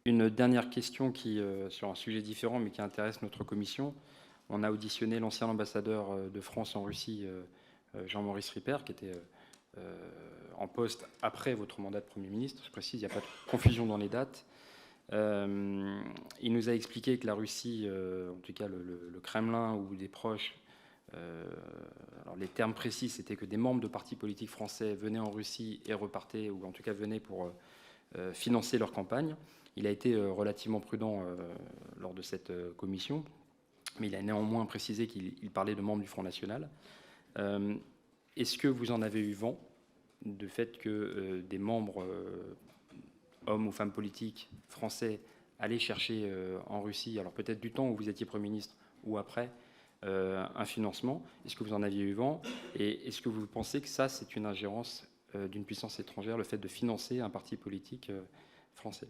Une dernière question sur un sujet différent, mais qui intéresse notre commission. On a auditionné l'ancien ambassadeur de France en Russie, Jean-Maurice Ripert, qui était en poste après votre mandat de Premier ministre. Je précise, il n'y a pas de confusion dans les dates. Il nous a expliqué que la Russie, en tout cas le Kremlin ou des proches, alors les termes précis, c'était que des membres de partis politiques français venaient en Russie et repartaient, ou en tout cas venaient pour financer leur campagne. Il a été relativement prudent lors de cette commission, mais il a néanmoins précisé qu'il parlait de membres du Front National. Est-ce que vous en avez eu vent du fait que des membres, hommes ou femmes politiques français, allaient chercher en Russie, alors peut-être du temps où vous étiez Premier ministre ou après, un financement? Est-ce que vous en aviez eu vent? Et est-ce que vous pensez que ça, c'est une ingérence d'une puissance étrangère, le fait de financer un parti politique français?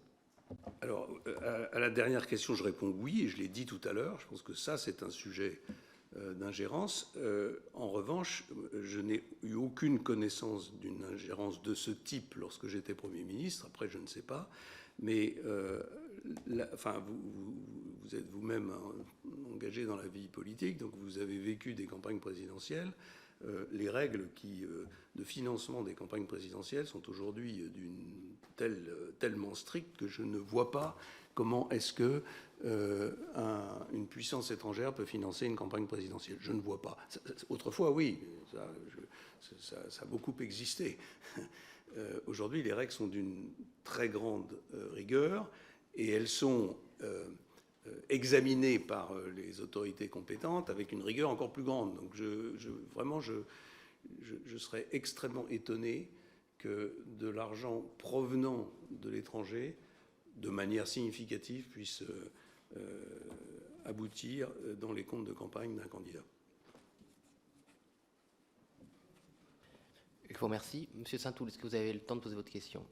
Alors, à la dernière question, je réponds oui, et je l'ai dit tout à l'heure. Je pense que ça, c'est un sujet d'ingérence. En revanche, je n'ai eu aucune connaissance d'une ingérence de ce type lorsque j'étais Premier ministre. Après, je ne sais pas. Mais vous êtes vous-même engagé dans la vie politique, donc vous avez vécu des campagnes présidentielles. Les règles de financement des campagnes présidentielles sont aujourd'hui tellement strictes que je ne vois pas comment est-ce que une puissance étrangère peut financer une campagne présidentielle. Je ne vois pas. Autrefois, oui, ça a beaucoup existé. Aujourd'hui, les règles sont d'une très grande rigueur et elles sont examinées par les autorités compétentes avec une rigueur encore plus grande. Donc vraiment, je serais extrêmement étonné que de l'argent provenant de l'étranger, de manière significative, puisse aboutir dans les comptes de campagne d'un candidat. Je vous remercie. Monsieur Saint-Toul, est-ce que vous avez le temps de poser votre question?